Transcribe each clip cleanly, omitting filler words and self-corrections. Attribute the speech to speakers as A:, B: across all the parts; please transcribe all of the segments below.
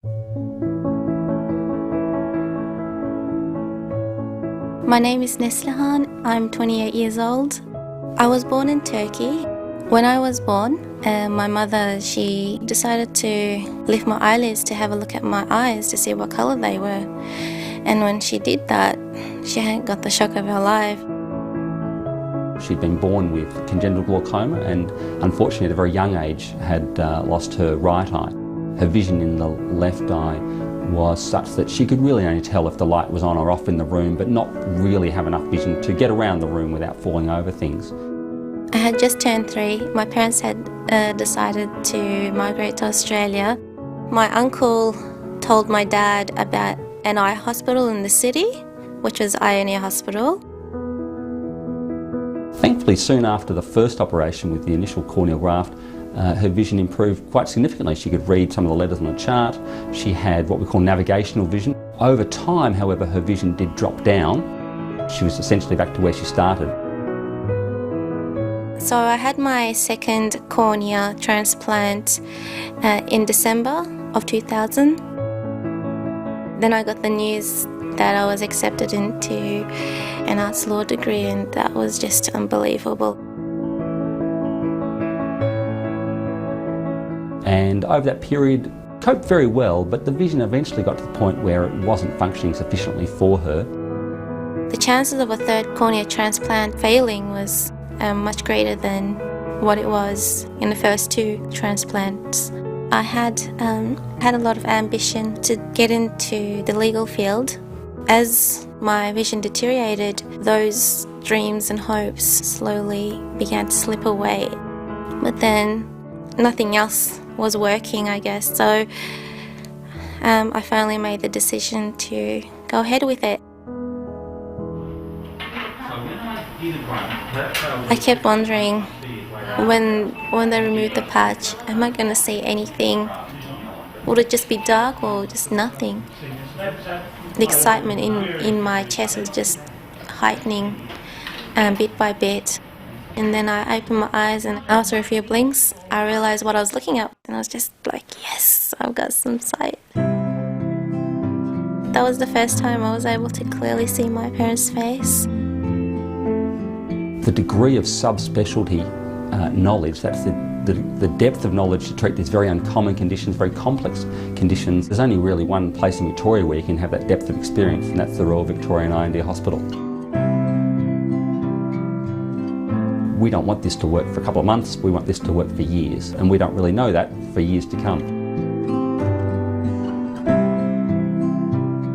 A: My name is Neslihan. I'm 28 years old. I was born in Turkey. When I was born, my mother, she decided to lift my eyelids to have a look at my eyes to see what color they were. And when she did that, she hadn't got the shock of her life.
B: She'd been born with congenital glaucoma and unfortunately at a very young age had lost her right eye. Her vision in the left eye was such that she could really only tell if the light was on or off in the room, but not really have enough vision to get around the room without falling over things.
A: I had just turned 3. My parents had decided to migrate to Australia. My uncle told my dad about an eye hospital in the city, which was Ioneer Hospital.
B: Thankfully, soon after the first operation with the initial corneal graft, her vision improved quite significantly. She could read some of the letters on the chart. She had what we call navigational vision. Over time, however, her vision did drop down. She was essentially back to where she started.
A: So I had my second cornea transplant in December of 2000. Then I got the news that I was accepted into an arts law degree, and that was just unbelievable.
B: And over that period, coped very well, but the vision eventually got to the point where it wasn't functioning sufficiently for her.
A: The chances of a third cornea transplant failing was much greater than what it was in the first 2 transplants. I had a lot of ambition to get into the legal field. As my vision deteriorated, those dreams and hopes slowly began to slip away. But then nothing else was working, I guess, so I finally made the decision to go ahead with it. I kept wondering, when they remove the patch, am I going to see anything? Would it just be dark or just nothing? The excitement in my chest was just heightening bit by bit. And then I opened my eyes, and after a few blinks, I realised what I was looking at. And I was just like, yes, I've got some sight. That was the first time I was able to clearly see my parents' face.
B: The degree of subspecialty knowledge, that's the depth of knowledge to treat these very uncommon conditions, very complex conditions. There's only really one place in Victoria where you can have that depth of experience, and that's the Royal Victorian Eye and Ear Hospital. We don't want this to work for a couple of months, we want this to work for years, and we don't really know that for years to come.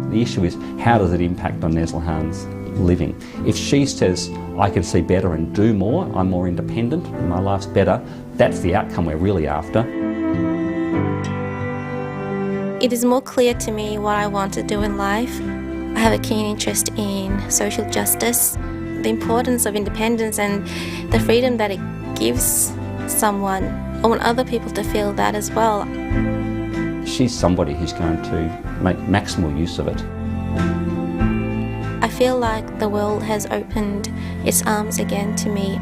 B: The issue is, how does it impact on Neslihan's living? If she says, I can see better and do more, I'm more independent, my life's better, that's the outcome we're really after.
A: It is more clear to me what I want to do in life. I have a keen interest in social justice, the importance of independence and the freedom that it gives someone. I want other people to feel that as well.
B: She's somebody who's going to make maximal use of it.
A: I feel like the world has opened its arms again to me.